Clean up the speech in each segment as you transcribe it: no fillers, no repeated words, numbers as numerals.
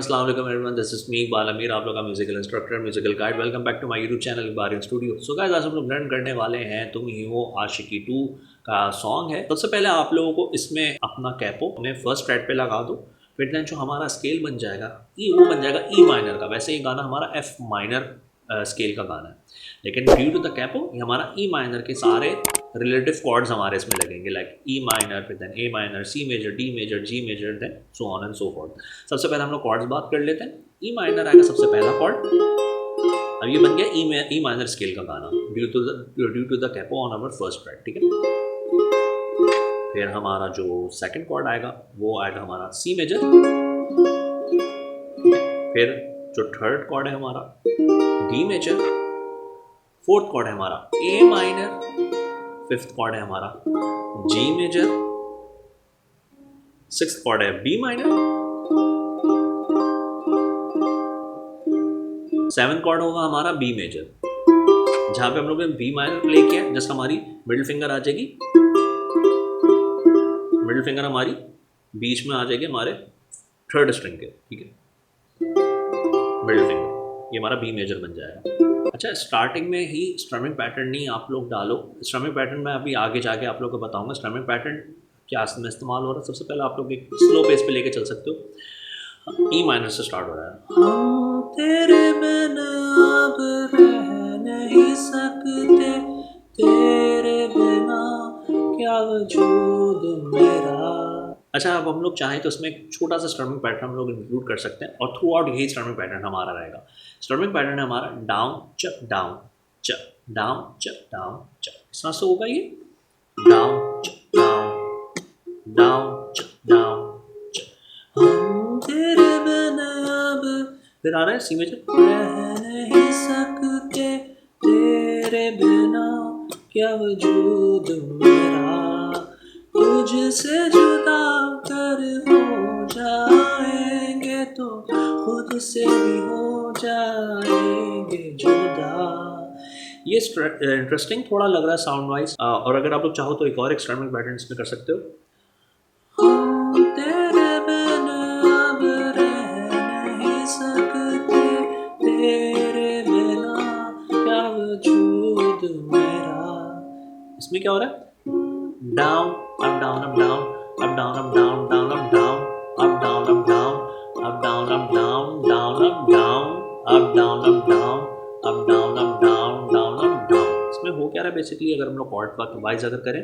अस्सलाम वालेकुम everyone, this is me Iqbal Amir, आप लोग का musical instructor, musical guide. Welcome back to my YouTube channel Iqbal in studio. So guys, आज हम लोग लर्न करने वाले हैं तुम ही हो आशिकी 2 का सॉन्ग है। सबसे पहले आप लोगों को इसमें अपना कैपो अपने फर्स्ट फ्रेट पे लगा दो। फिर देन जो हमारा स्केल बन जाएगा वो बन जाएगा ई माइनर का। वैसे ये गाना हमारा एफ माइनर स्केल का गाना है, लेकिन ड्यू टू द कैपो ये हमारा ई माइनर के सारे रिलेटिव कॉर्ड्स हमारे इसमें लगेंगे, लाइक ई माइनर, फिर then A minor, C major, D major, G major, then so on and so forth. सबसे पहले हम लोग कॉर्ड्स बात कर लेते हैं। ई माइनर आएगा सबसे पहला कॉर्ड। अब ये बन गया ई माइनर स्केल का गाना due to the capo on our first fret, ठीक है। फिर हमारा जो सेकंड कॉर्ड आएगा वो आएगा हमारा सी मेजर। फिर जो थर्ड कॉर्ड है हमारा डी मेजर। फोर्थ कॉर्ड है हमारा ए माइनर। फिफ्थ कॉर्ड है हमारा जी मेजर। सिक्स्थ कॉर्ड है बी माइनर। सेवंथ कॉर्ड होगा हमारा बी मेजर। जहां पे हम लोग ने बी माइनर प्ले किया, जस्ट हमारी मिडिल फिंगर आ जाएगी, मिडिल फिंगर हमारी बीच में आ जाएगी हमारे थर्ड स्ट्रिंग के, ठीक है। मिडिल फिंगर ये हमारा बी मेजर बन जाएगा। अच्छा, स्टार्टिंग में ही स्ट्रमिंग पैटर्न नहीं आप लोग डालो। स्ट्रमिंग पैटर्न मैं अभी आगे जाके आप लोग को बताऊंगा स्ट्रमिंग पैटर्न क्या में इस्तेमाल हो रहा है। सबसे पहले आप लोग एक स्लो पेस पे लेके चल सकते हो। ई माइनर से स्टार्ट हो रहा है। हम तेरे बिना अब रह नहीं सकते, तेरे बिना क्या वजूद मेरा। अच्छा, अब हम लोग चाहें तो इसमें एक छोटा सा स्ट्रमिंग पैटर्न हम लोग इंक्लूड कर सकते हैं और थ्रू आउट यही स्ट्रमिंग पैटर्न हमारा रहेगा। स्ट्रमिंग पैटर्न है हमारा डाउन चक डाउन चक, डाउन चक डाउन चक। इस तरह से होगा ये डाउन चक डाउन, डाउन चक डाउन चक। हम तेरे बिना अब, फिर आ रहा है सी मेजर, रह नहीं सकते तेरे बिना क्या वजूद मेरा, तुझसे जुदा कर हो जाएंगे तो खुद से भी हो जाएंगे जुदा। ये इंटरेस्टिंग थोड़ा लग रहा है साउंड वाइज, और अगर आप लोग चाहो तो एक और स्ट्रमिंग पैटर्न इसमें कर सकते हो। हम तेरे बिना अब रह नहीं सकते, तेरे बिना क्या वजूद मेरा। इसमें क्या हो रहा है? Down, up, down, up, down, up, down, up, down, down, up, down, up, down, up, down, up, down, up, down, down, up, down, up, down, up, down, up, down, up, down, down, up, down। इसमें हो क्या रहा है basically, अगर हम लोग cord wise अगर करें,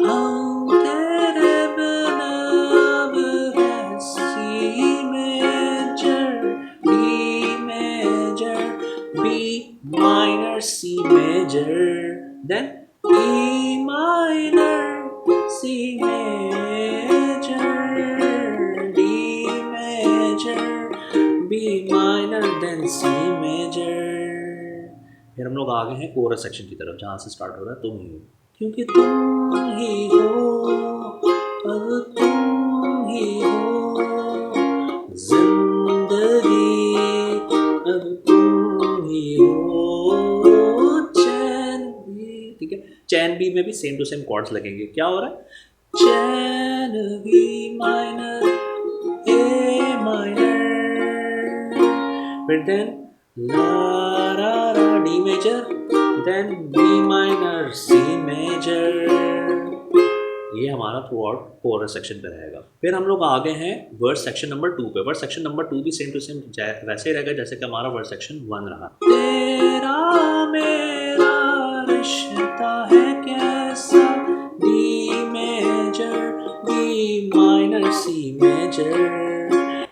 हम तेरे बिना अब रह, C major, D major, B minor, C major, then E minor, C major, D major, B minor, then C major। फिर हम लोग आ गए हैं कोरस सेक्शन की तरफ, जहाँ से स्टार्ट हो रहा है तुम ही हो, क्योंकि तुम ही हो, अब तुम ही हो जिंदगी, अब तुम ही हो चैन भी, ठीक है। चैन बी में भी सेम टू सेम कॉर्ड्स लगेंगे। क्या हो रहा है? चैन बी माइनर, ए माइनर, फिर देन ला रा रा D major, then B minor, C major. ये हमारा थ्रू आउट कोरस सेक्शन पे रहेगा। फिर हम लोग आगे हैं वर्स सेक्शन नंबर 2 पे। वर्स सेक्शन नंबर 2 भी सेम टू सेम वैसे ही रहेगा जैसे कि हमारा वर्स सेक्शन 1 रहा। तेरा मेरा रिश्ता है कैसा, D major, B minor, C major,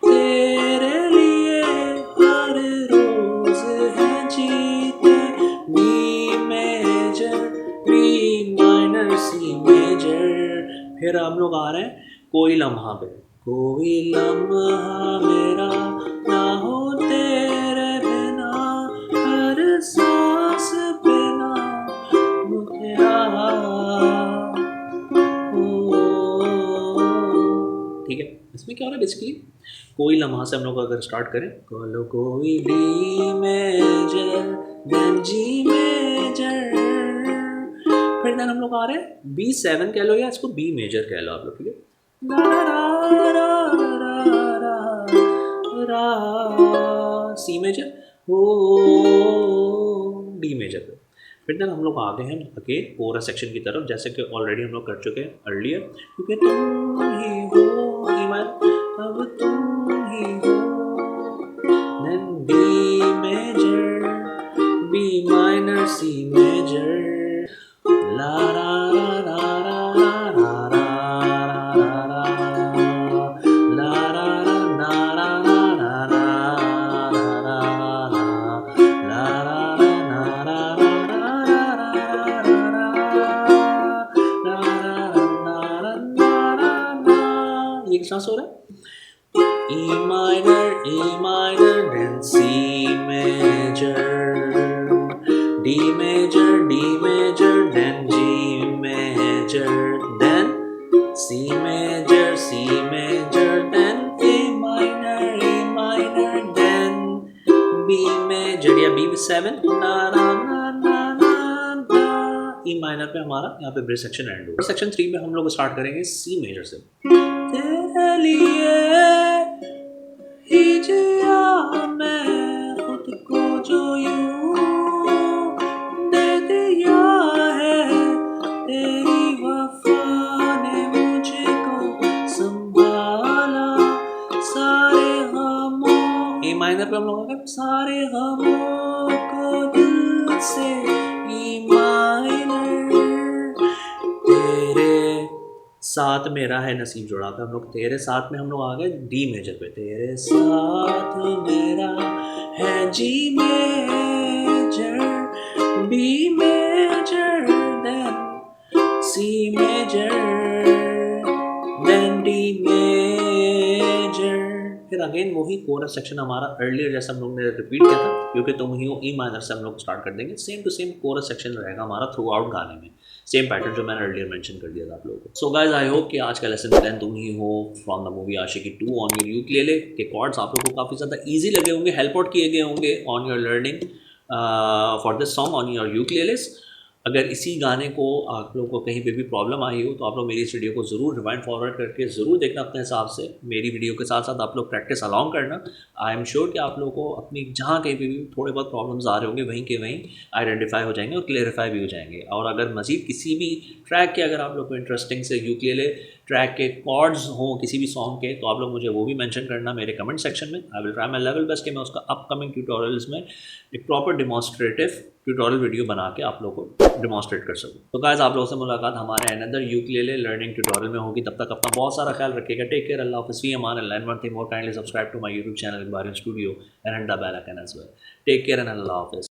तेरे लिए हर रोज है जीते, B major, B minor, C major. फिर हम लोग आ रहे हैं कोई लम्हा पे। कोई लम्हा मेरा ना हो तेरे बिना, हर सांस बिना मुझे ठीक है। इसमें क्या हो रहा है बेसिकली, कोई लम्हा से हम लोग अगर स्टार्ट करें, कोलो कोई D major, then G major, फिर देन हम लोग आ रहे हैं B7 कह लो या इसको बी मेजर कह लो आप लोग, ठीक है। रा, सी मेजर, ओ, डी मेजर पे। फिर देन हम लोग आ गए हैं अगेन कोरस सेक्शन की तरफ, जैसे कि ऑलरेडी हम लोग कर चुके हैं अर्लियर, क्योंकि तुम ही हो ई माइनर, अब तुम ही हो, then D major, B minor, C major, ला रा रा रा रा रा रा रा रा रा, ला रा रा ना रा रा रा रा रा रा, ला रा रा ना रा रा रा रा रा रा, ला रा ना रा ना रा, ये किस तरह से हो रहा है? E minor, then C major, D major, then G major, then C major, then A minor, then B major या B with 7, ना ना ना ना ना ना, E minor पे हमारा यहाँ पे ब्रिज सेक्शन एंड होगा। सेक्शन 3 में हम लोग स्टार्ट करेंगे C मेजर से। तेरे लिए ही जिया मैं खुद को जो यूं दे दिया है, तेरी वफा ने मुझको संभाला, सारे गमों, ए माइनर पे हम लोग आ गए, सारे गमों को दिल से, ई माइनर, तेरे साथ मेरा है नसीब जोड़ा पे हम लोग, तेरे साथ में हम लोग आ गए डी मेजर पे, तेरे साथ मेरा है G major, B major, then C major, then D major. फिर अगेन वही कोरस सेक्शन हमारा अर्लियर जैसा हम लोग ने रिपीट किया था, क्योंकि तुम ही हो ई माइनर से हम लोग स्टार्ट कर देंगे। Same to same chorus section रहेगा हमारा थ्रू आउट गाने में, सेम पैटर्न जो मैंने अर्लियर मेंशन कर दिया था आप लोगों को। सो गाइस आई होप कि आज का लेसन प्लान तुम ही हो from the movie Aashiqui 2 on your ukulele के कॉर्ड्स आप लोगों को काफ़ी ज़्यादा ईजी लगे होंगे, हेल्प आउट किए गए होंगे on your learning for this song on your ukuleles. अगर इसी गाने को आप लोगों को कहीं पे भी प्रॉब्लम आई हो तो आप लोग मेरी इस वीडियो को ज़रूर रिवाइंड फॉरवर्ड करके ज़रूर देखना अपने हिसाब से, मेरी वीडियो के साथ साथ आप लोग प्रैक्टिस अलॉन्ग करना। आई एम श्योर कि आप लोगों को अपनी जहाँ कहीं पे भी थोड़े बहुत प्रॉब्लम्स आ रहे होंगे वहीं के वहीं आइडेंटिफाई हो जाएंगे और क्लेरिफाई भी हो जाएंगे। और अगर मज़ीद किसी भी ट्रैक के अगर आप लोग को इंटरेस्टिंग से यूकेलेले ट्रैक के कॉर्ड्स हों किसी भी सॉन्ग के, तो आप लोग मुझे वो भी मेंशन करना मेरे कमेंट सेक्शन में। I will try my level best कि मैं उसका अपकमिंग ट्यूटोरियल्स में एक प्रॉपर डिमॉन्स्ट्रेटिव ट्यूटोरियल वीडियो बना के आप लोगों को डिमॉन्स्ट्रेट कर सकूँ। तो गाइस आप लोगों से मुलाकात हमारे अनदर यूकेलेले लर्निंग ट्यूटोरियल में होगी। तब तक अपना बहुत सारा ख्याल रखिएगा। टेक केयर, अल्लाह हाफ़िज़, फ़ी अमान अल्लाह, and one thing more, kindly subscribe to my YouTube channel Iqbarian studio and hit the bell icon as well. Take care and अल्लाह हाफ़िज़।